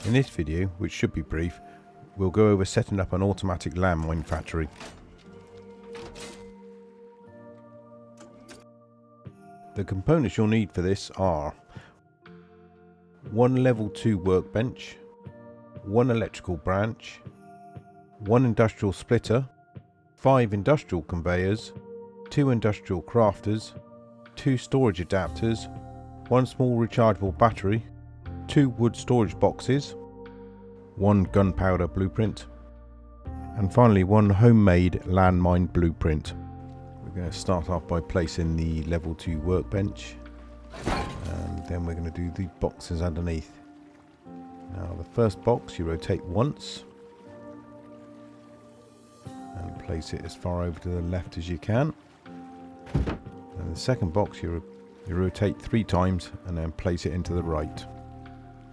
In this video, which should be brief, we'll go over setting up an automatic landmine factory. The components you'll need for this are one level 2 workbench, one electrical branch, one industrial splitter, 5 industrial conveyors, 2 industrial crafters, 2 storage adapters, 1 small rechargeable battery, 2 wood storage boxes, 1 gunpowder blueprint, and finally 1 homemade landmine blueprint. We're going to start off by placing the level 2 workbench, and then we're going to do the boxes underneath. Now the first box you rotate once and place it as far over to the left as you can, and the second box you rotate 3 times and then place it into the right.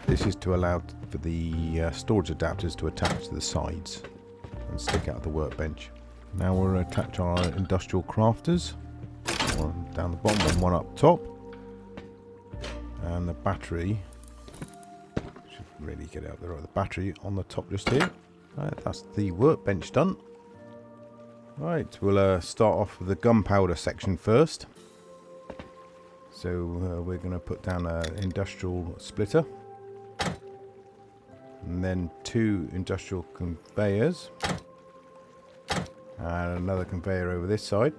This is to allow for the storage adapters to attach to the sides and stick out of the workbench. Now we'll attach our industrial crafters, one down the bottom and one up top, and the battery should really get out there. The battery on the top just here. Right, that's the workbench done. Right, we'll start off with the gunpowder section first. So we're going to put down an industrial splitter, and then 2 industrial conveyors, and another conveyor over this side,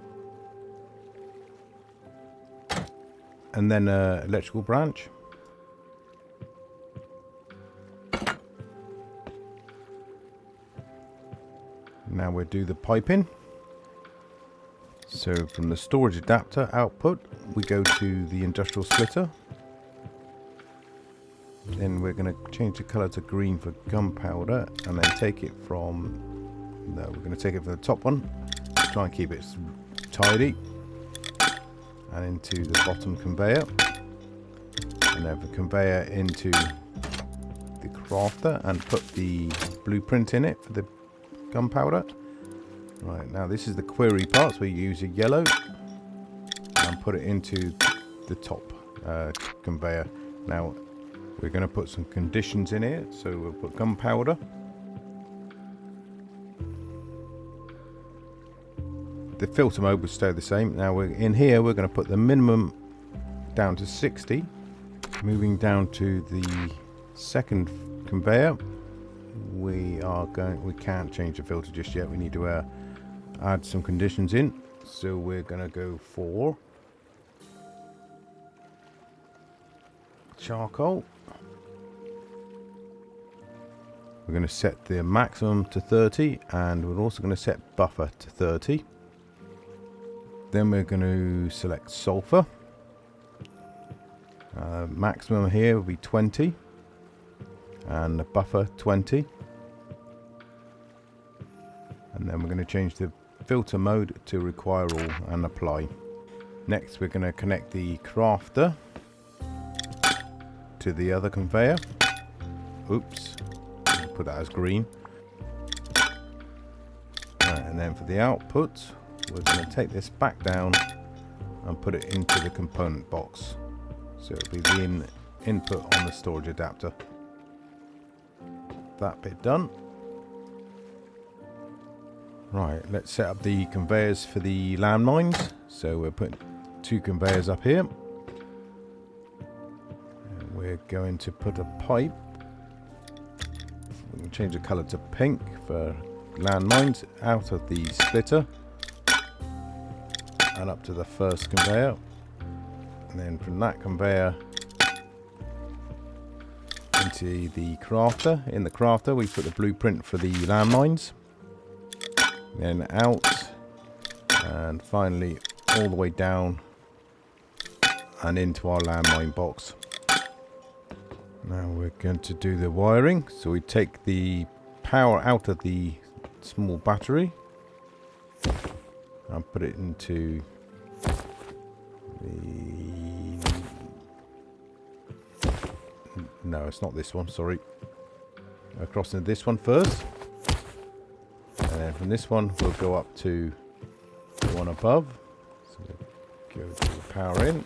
and then an electrical branch, now we'll do the piping. So from the storage adapter output we go to the industrial splitter. Then we're going to change the colour to green for gunpowder, and then take it from, no, we're going to take it from the top one, try and keep it tidy, and into the bottom conveyor, and then the conveyor into the crafter and put the blueprint in it for the gunpowder. Right, now this is the query part, so we use a yellow and put it into the top conveyor. Now we're going to put some conditions in here, so we'll put gunpowder, the filter mode will stay the same. Now we're in here, we're going to put the minimum down to 60. Moving down to the second conveyor, we can't change the filter just yet, we need to add some conditions in, so we're going to go for charcoal. We're going to set the maximum to 30, and we're also going to set buffer to 30. Then we're going to select sulfur. Maximum here will be 20, and the buffer 20. And then we're going to change the filter mode to require all and apply. Next we're going to connect the crafter to the other conveyor. Oops, put that as green. Right, and then for the output we're going to take this back down and put it into the component box, so it'll be the input on the storage adapter. That bit done. Right, let's set up the conveyors for the landmines. So we're putting 2 conveyors up here. And we're going to put a pipe. We can change the colour to pink for landmines, out of the splitter and up to the first conveyor. And then from that conveyor into the crafter. In the crafter we put the blueprint for the landmines. Then out, and finally all the way down and into our landmine box. Now we're going to do the wiring, so we take the power out of the small battery and put it into the, no, it's not this one, sorry, across into this one first. And then from this one we'll go up to the one above, so we'll go to the power in,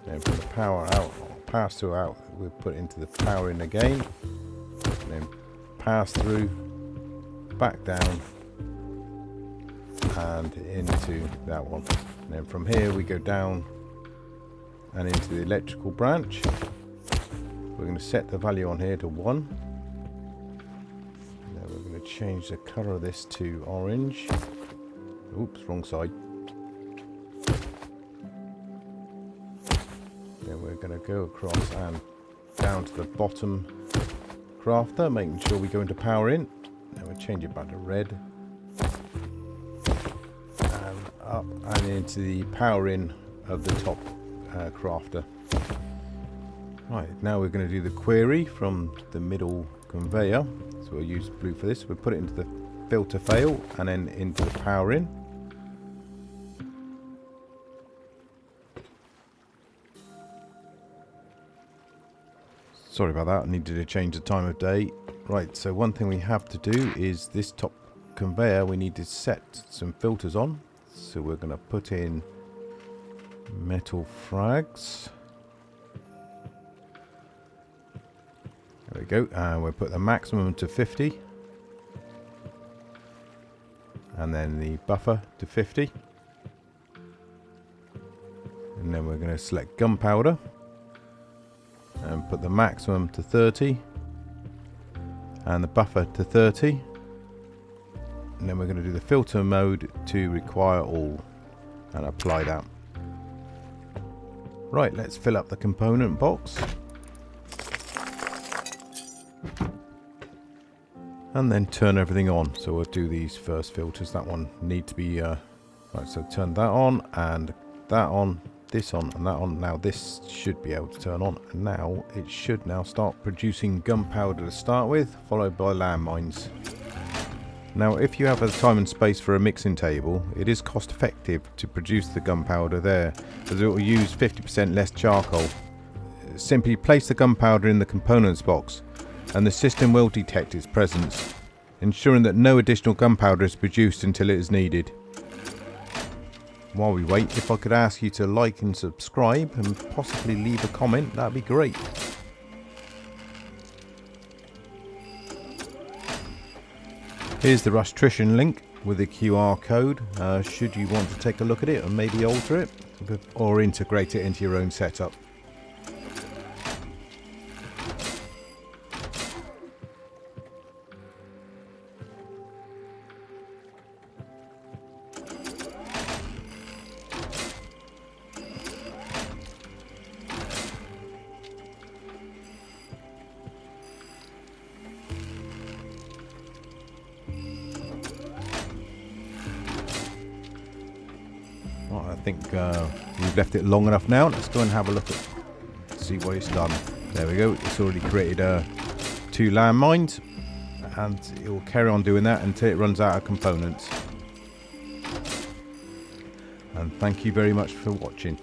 and from the power out, or pass through out, we'll put it into the power in again, and then pass through, back down, and into that one. And then from here we go down and into the electrical branch. We're going to set the value on here to 1. And then we're going to change the colour of this to orange. Oops, wrong side. Then we're going to go across and down to the bottom crafter, making sure we go into power in. Then we'll change it back to red. And up and into the power in of the top crafter. Right, now we're going to do the query from the middle conveyor. So we'll use blue for this. We'll put it into the filter fail and then into the power in. Sorry about that, I needed to change the time of day. Right, so one thing we have to do is this top conveyor, we need to set some filters on. So we're going to put in metal frags. There we go, and we'll put the maximum to 50. And then the buffer to 50. And then we're going to select gunpowder. And put the maximum to 30. And the buffer to 30. And then we're going to do the filter mode to require all. And apply that. Right, let's fill up the component box. And then turn everything on. So we'll do these first filters. That one need to be right, so turn that on and that on, this on and that on. Now this should be able to turn on, and now it should now start producing gunpowder to start with, followed by landmines. Now if you have the time and space for a mixing table, it is cost effective to produce the gunpowder there, as it will use 50% less charcoal. Simply place the gunpowder in the components box and the system will detect its presence, ensuring that no additional gunpowder is produced until it is needed. While we wait, if I could ask you to like and subscribe and possibly leave a comment, that'd be great. Here's the Rustrition link with the QR code, should you want to take a look at it and maybe alter it or integrate it into your own setup. Right, I think we've left it long enough now. Let's go and have a look at see what it's done. There we go. It's already created 2 landmines, and it will carry on doing that until it runs out of components. And thank you very much for watching.